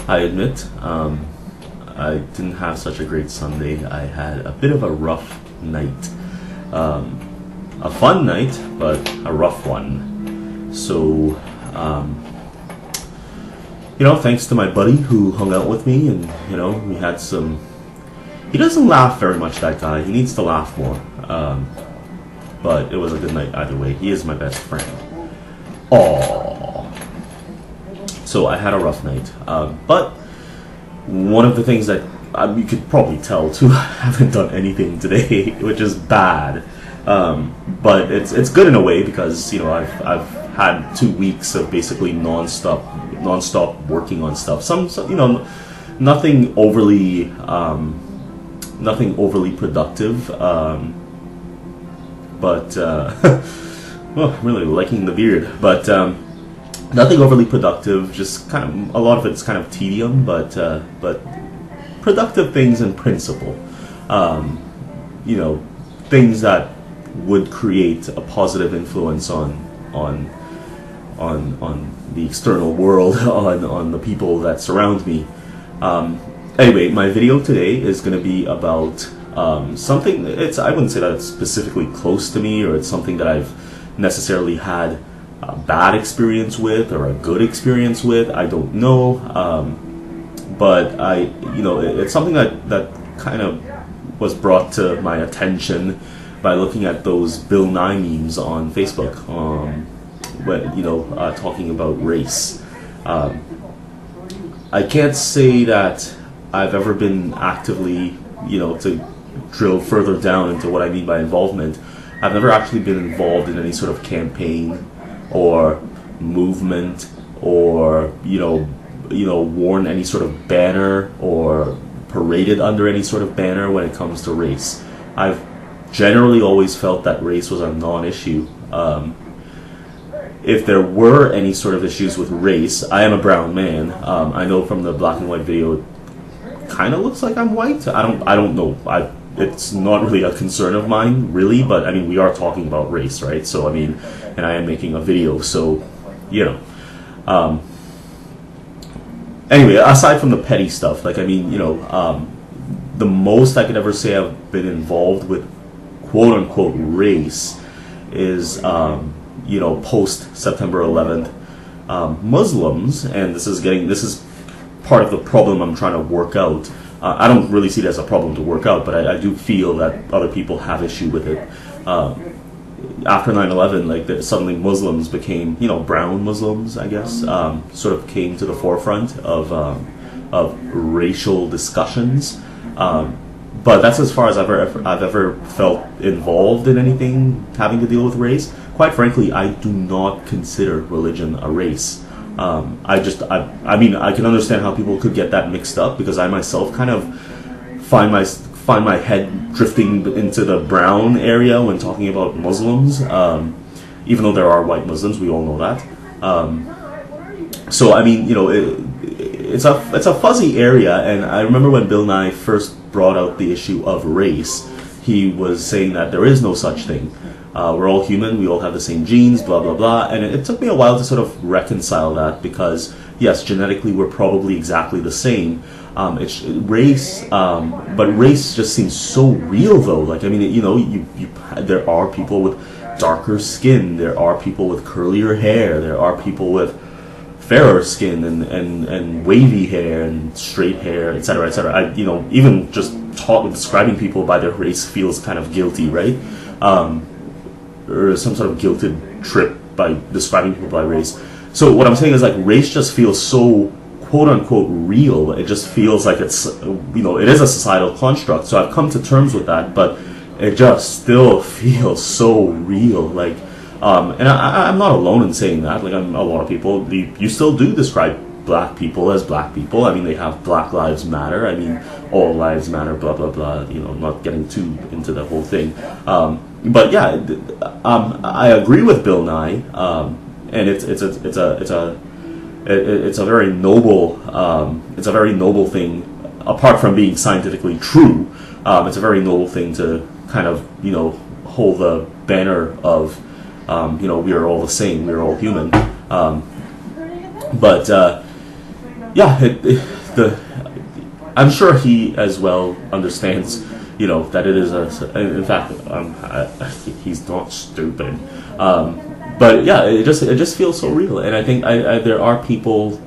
I admit, I didn't have such a great Sunday. I had a bit of a rough night. A fun night, but a rough one. So, thanks to my buddy who hung out with me, and, we had some... He doesn't laugh very much, that guy. He needs to laugh more. But it was a good night either way. He is my best friend. Aww. So I had a rough night. But one of the things that you could probably tell too, I haven't done anything today, which is bad. But it's good in a way because I've had 2 weeks of basically non-stop working on stuff. Some nothing overly productive. But well, I'm really liking the beard. But nothing overly productive. Just kind of a lot of it's kind of tedium, but productive things in principle. Things that would create a positive influence on the external world, on the people that surround me. Anyway, my video today is going to be about something. I wouldn't say that it's specifically close to me, or it's something that I've necessarily had a bad experience with or a good experience with. I don't know, but it's something that kind of was brought to my attention by looking at those Bill Nye memes on Facebook, talking about race. I can't say that I've ever been actively, to drill further down into what I mean by involvement. I've never actually been involved in any sort of campaign or movement, or worn any sort of banner or paraded under any sort of banner when it comes to race. I've generally always felt that race was a non-issue. If there were any sort of issues with race, I am a brown man. I know from the black and white video, it kind of looks like I'm white. I don't know. It's not really a concern of mine, really. But I mean, we are talking about race, right? So I mean, and I am making a video, so Anyway, aside from the petty stuff, the most I could ever say I've been involved with quote unquote race is post September 11th Muslims, and this is part of the problem I'm trying to work out. I don't really see it as a problem to work out, but I do feel that other people have issue with it. After 9/11, suddenly Muslims became, brown Muslims, I guess, sort of came to the forefront of racial discussions. But that's as far as I've ever felt involved in anything having to deal with race. Quite frankly, I do not consider religion a race. I can understand how people could get that mixed up, because I myself kind of find my head drifting into the brown area when talking about Muslims, even though there are white Muslims, we all know that. So I mean, it's a fuzzy area, and I remember when Bill Nye first brought out the issue of race, he was saying that there is no such thing. We're all human, we all have the same genes, blah blah blah, and it took me a while to sort of reconcile that, because yes, genetically we're probably exactly the same. It's race, but race just seems so real, though. There are people with darker skin, there are people with curlier hair, there are people with fairer skin and wavy hair and straight hair, etc., etc. Even just describing people by their race feels kind of guilty, right? Or some sort of guilted trip by describing people by race. So what I'm saying is, race just feels so quote unquote real. It just feels like it's, it is a societal construct. So I've come to terms with that, but it just still feels so real. And I'm not alone in saying that. A lot of people, you still do describe black people as black people. I mean, they have Black Lives Matter. I mean, all lives matter, blah, blah, blah. Not getting too into the whole thing. But yeah, I agree with Bill Nye. And it's a very noble thing. Apart from being scientifically true, it's a very noble thing to kind of hold the banner of we are all the same, we are all human. But yeah, I'm sure he as well understands, that it is in fact, he's not stupid. But yeah, it just feels so real, and I think there are people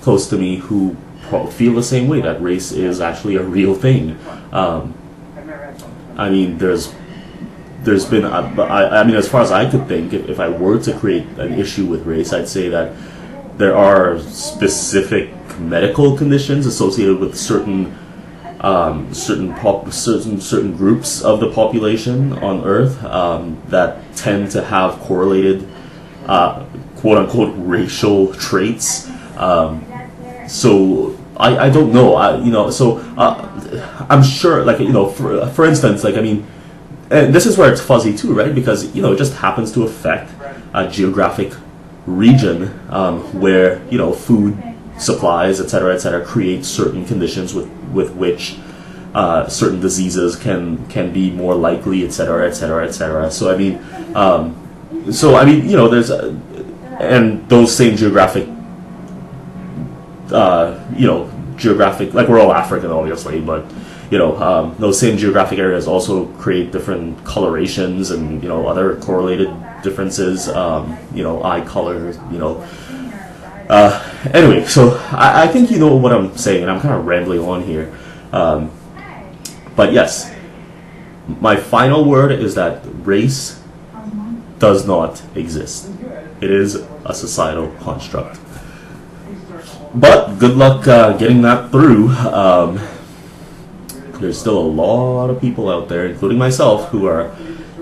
close to me who feel the same way, that race is actually a real thing. I mean, there's been, I mean, as far as I could think, if I were to create an issue with race, I'd say that there are specific medical conditions associated with certain groups of the population on Earth that tend to have correlated quote unquote racial traits. So I don't know. So I'm sure, like, for instance, like, I mean, and this is where it's fuzzy too, right? Because it just happens to affect a geographic region where food supplies, etc., create certain conditions with which certain diseases can be more likely, etc., etc., etc. So I mean, there's and those same geographic, like, we're all African, obviously, but those same geographic areas also create different colorations and other correlated differences. Eye color. Anyway, so I think you know what I'm saying, and I'm kind of rambling on here. But yes, my final word is that race does not exist. It is a societal construct. But good luck getting that through. There's still a lot of people out there, including myself, who are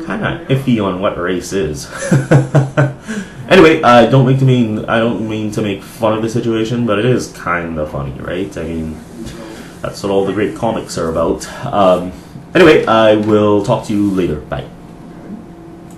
kind of iffy on what race is. Anyway, I don't mean to make fun of the situation, but it is kind of funny, right? I mean, that's what all the great comics are about. Anyway, I will talk to you later. Bye.